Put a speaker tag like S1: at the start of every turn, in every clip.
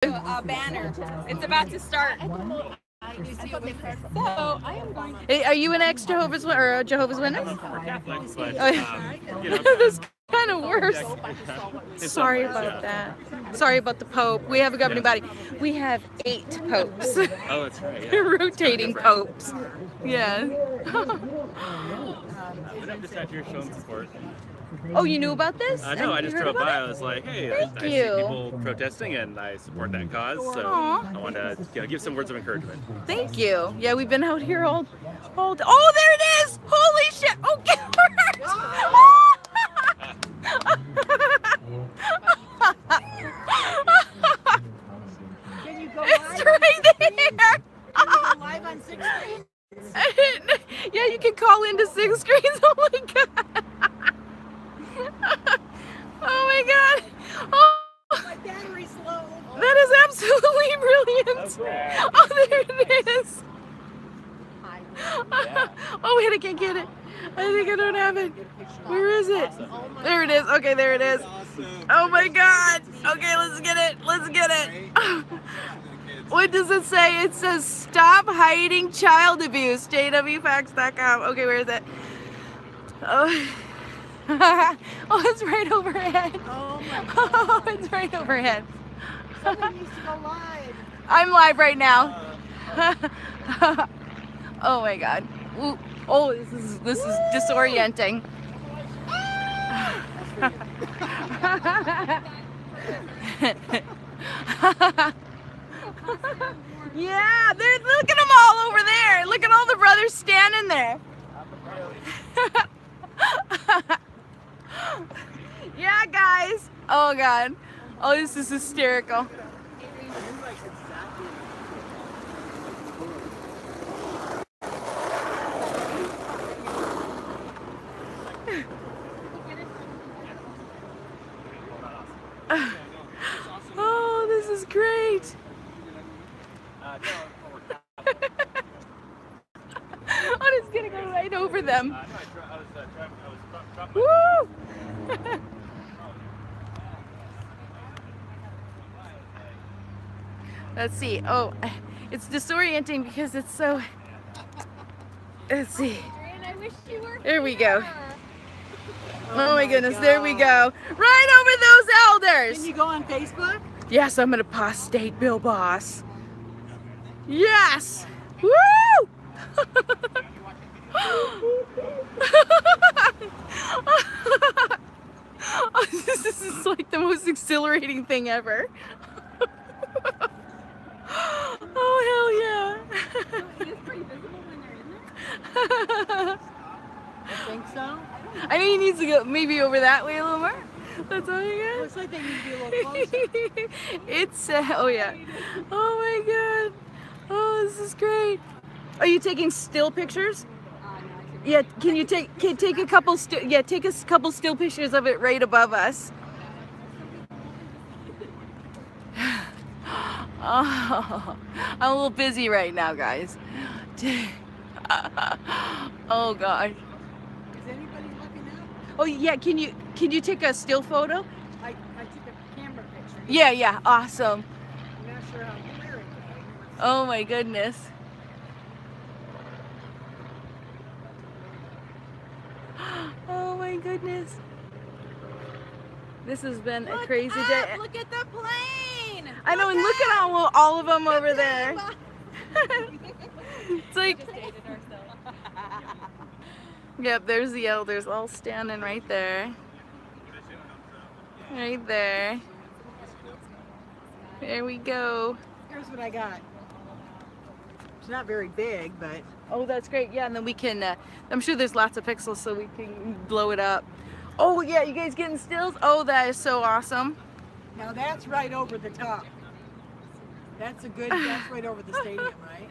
S1: Banner. It's about to start. So I am going.
S2: Hey, are you an ex-Jehovah's or a Jehovah's Witness?
S3: We're Catholics, but
S2: That's kind of worse. Sorry about that. Sorry about the Pope. We have a governing body. We have 8 popes.
S3: Oh, that's right. Yeah.
S2: Rotating popes. Yeah.
S3: I'm just out here showing support.
S2: Oh, you knew about this?
S3: No, I just drove by. I was like, hey, I see
S2: you.
S3: people protesting, and I support that cause. So
S2: Aw.
S3: I want to give some words of encouragement.
S2: Thank you. Yeah, we've been out here all. Oh, there it is! Holy shit! Oh, get hurt!
S1: Can you go
S2: It's
S1: live?
S2: right there.
S1: Can you go live on 6 screens?
S2: Yeah, you can call into 6 screens. Oh my god! Oh my god! Oh,
S1: My battery's low.
S2: that is absolutely brilliant! Oh, there it is! Oh wait, I can't get it. I think I don't have it. Where is it? There it is. Okay, there it is. Oh my god! Okay, let's get it. Let's get it. What does it say? It says stop hiding child abuse. Jwfacts.com. Okay, where is it? Oh. Oh, it's right overhead.
S1: Oh my god.
S2: Oh, it's right overhead.
S1: Someone needs to go live.
S2: I'm live right now. Oh my god. Ooh. Oh, this is disorienting. Yeah, look at them all over there. Look at all the brothers standing there. Yeah, guys. Oh god. Oh, this is hysterical. Oh, this is great. I'm just gonna go right over them. Woo! Let's see. Oh, it's disorienting because it's so. Let's see.
S1: I wish you were
S2: There we go. Oh my goodness, there we go. Right over those elders.
S1: Can you go on Facebook?
S2: Yes, I'm an apostate Bill Boss. Yes! Woo! Oh, this is like the most exhilarating thing ever. Oh, hell yeah.
S1: It is pretty visible when they're in there. I think so.
S2: I think he needs to go maybe over that way a little more. That's all you got?
S1: Looks like they need to be a little closer.
S2: It's, oh yeah. Oh my god. Oh, this is great. Are you taking still pictures? Yeah, can you take a couple take a couple still pictures of it right above us. Oh, I'm a little busy right now, guys. Oh god.
S1: Is anybody looking up?
S2: Oh yeah, can you take a still photo?
S1: I took a camera picture.
S2: Yeah, awesome.
S1: I'm not sure how clear it is.
S2: Oh my goodness. Oh my goodness. This has been a crazy day.
S1: Look at the plane!
S2: I know, and look at all of them over there. It's like, yep, there's the elders all standing right there. Right there. There we go.
S1: Here's what I got. It's not very big, but
S2: Oh, that's great. Yeah, and then we can, I'm sure there's lots of pixels so we can blow it up. Oh yeah, you guys getting stills? Oh, that is so awesome.
S1: now that's right over the top. That's right over the stadium, right?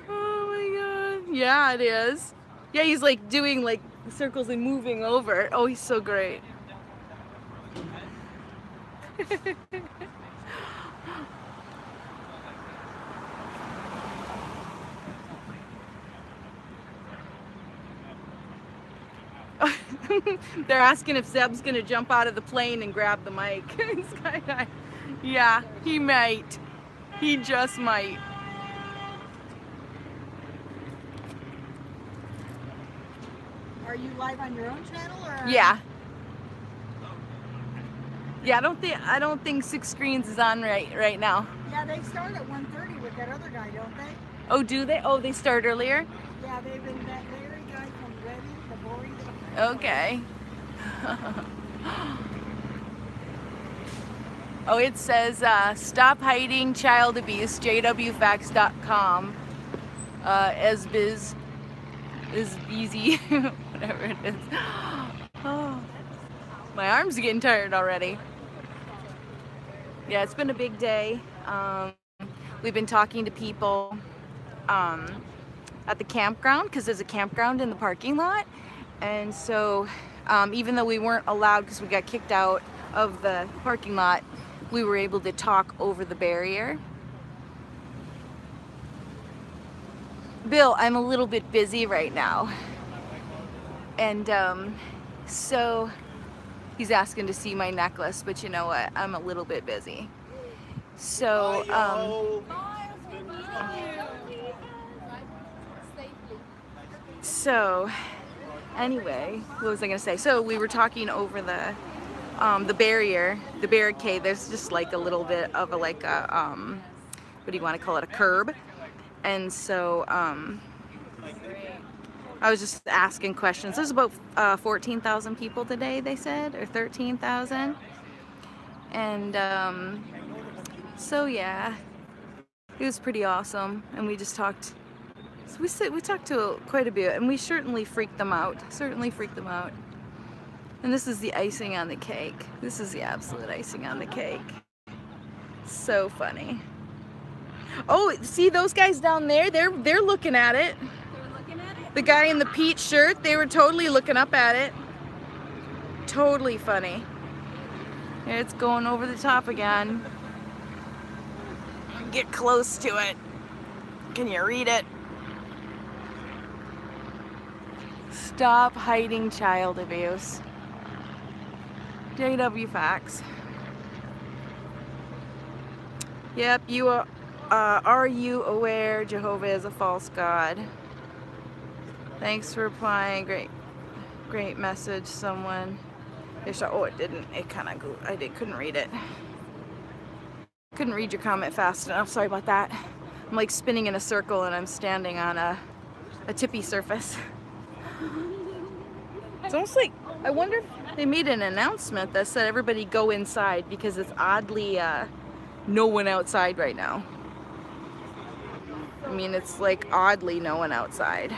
S2: Oh my god. Yeah, it is. Yeah, he's like doing like circles and moving over. Oh, he's so great. They're asking if Zeb's gonna jump out of the plane and grab the mic. Yeah, he might. He just might.
S1: Are you live on your own channel or?
S2: Yeah. Yeah, I don't think Six Screens is on right now.
S1: Yeah, they start at 1:30 with that other guy, don't they?
S2: Oh, do they? Oh, they start earlier?
S1: Yeah, they've been that Larry guy from Redding, the boring.
S2: Okay. Oh, it says stop hiding child abuse, jwfacts.com. Esbiz is easy, whatever it is. Oh, my arms are getting tired already. Yeah, it's been a big day. We've been talking to people at the campground, because there's a campground in the parking lot. And so even though we weren't allowed, because we got kicked out of the parking lot, we were able to talk over the barrier. Bill, I'm a little bit busy right now. And so he's asking to see my necklace, but you know what? I'm a little bit busy. So, anyway, what was I gonna say? So we were talking over the barrier, the barricade. There's just like a little bit of a, like a, what do you want to call it? A curb. And so, I was just asking questions. There's about 14,000 people today, they said, or 13,000. And so yeah, it was pretty awesome. And we just talked. So we talked to quite a bit, and we certainly freaked them out. Certainly freaked them out. And this is the icing on the cake. This is the absolute icing on the cake. So funny. Oh, see those guys down there? They're looking at it. The guy in the peach shirt, they were totally looking up at it. Totally funny. It's going over the top again. Get close to it. Can you read it? Stop hiding child abuse. Jwfacts. Yep, you are you aware Jehovah is a false god? Thanks for replying. Great message, someone. Oh, it didn't. It kind of. Couldn't read it. Couldn't read your comment fast enough. Sorry about that. I'm like spinning in a circle, and I'm standing on a tippy surface. It's almost like, I wonder if they made an announcement that said everybody go inside, because it's oddly no one outside right now. I mean, it's like oddly no one outside.